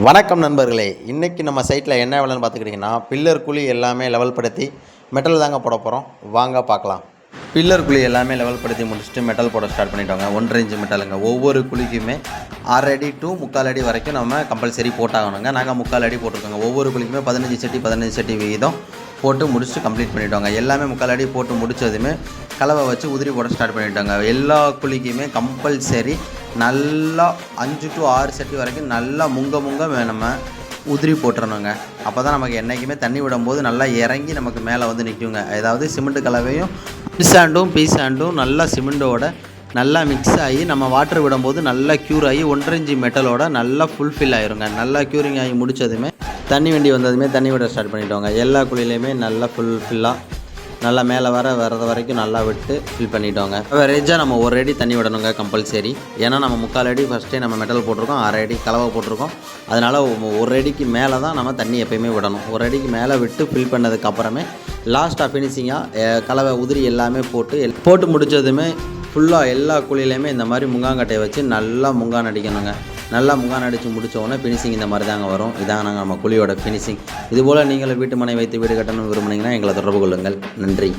வணக்கம் நண்பர்களே, இன்றைக்கி நம்ம சைட்டில் என்ன வேலைன்னு பார்த்துக்கிட்டிங்கன்னா, பில்லர் குழி எல்லாமே லெவல் படுத்தி மெட்டல் தாங்க போட போகிறோம். வாங்க பார்க்கலாம். பில்லர் குழி எல்லாமே லெவல் படுத்தி முடிச்சுட்டு மெட்டல் போட ஸ்டார்ட் பண்ணிட்டோங்க. 1.5 இன்ச்சு மெட்டலுங்க. ஒவ்வொரு குழிக்குமே 6 அடி டு 3/4 அடி வரைக்கும் நம்ம கம்பல்சரி போட்டாகணுங்க. நாங்கள் 3/4 அடி போட்டிருக்கோங்க. ஒவ்வொரு குழிக்குமே 15 சட்டி விகிதம் போட்டு முடிச்சுட்டு கம்ப்ளீட் பண்ணிட்டோங்க. எல்லாமே 3/4 அடி போட்டு முடித்ததுமே கலவை வச்சு உதிரி போட ஸ்டார்ட் பண்ணிட்டோங்க. எல்லா குழிக்குமே கம்பல்சரி நல்லா 5 to 6 சட்டி வரைக்கும் நல்லா முங்க நம்ம உதிரி போட்டுறணுங்க. அப்போ தான் நமக்கு என்றைக்குமே தண்ணி விடும்போது நல்லா இறங்கி நமக்கு மேலே வந்து நிற்குங்க. அதாவது சிமெண்ட் கலவையும் பீ சாண்டும் நல்லா சிமெண்ட்டோட நல்லா மிக்ஸ் ஆகி நம்ம வாட்டர் விடும்போது நல்லா க்யூர் ஆகி 1.5 இன்ச்சு மெட்டலோட நல்லா ஃபுல்ஃபில் ஆயிருங்க. நல்லா க்யூரிங் ஆகி முடித்ததுமே தண்ணி வண்டி வந்ததுமே தண்ணி விட ஸ்டார்ட் பண்ணிட்டோங்க. எல்லா குழியிலையுமே நல்லா ஃபுல்லாக நல்லா மேலே வரது வரைக்கும் நல்லா விட்டு ஃபில் பண்ணிட்டோங்க. அவரேஜாக நம்ம 1 அடி தண்ணி விடணுங்க கம்பல்சரி. ஏன்னா நம்ம 3/4 அடி ஃபஸ்ட்டே நம்ம மெட்டல் போட்டிருக்கோம், 6 அடி கலவை போட்டிருக்கோம். அதனால் 1 அடிக்கு மேலே தான் நம்ம தண்ணி எப்போயுமே விடணும். 1 அடிக்கு மேலே விட்டு ஃபில் பண்ணதுக்கப்புறமே லாஸ்ட்டாக ஃபினிஷிங்காக கலவை உதிரி எல்லாமே போட்டு முடித்ததுமே ஃபுல்லாக எல்லா குழியிலையுமே இந்த மாதிரி முங்காங்கட்டையை வச்சு நல்லா முங்கான் அடிக்கணுங்க. நல்லா முங்கான் அடித்து முடித்தோடனே ஃபினிஷிங் இந்த மாதிரி தாங்க வரும். இதாங்க நாங்கள் நம்ம குழியோட ஃபினிஷிங். இதுபோல் நீங்களும் வீட்டு மனை வைத்து வீடு கட்டணும் விரும்புனீங்கன்னா எங்களை தொடர்பு கொள்ளுங்கள். நன்றி.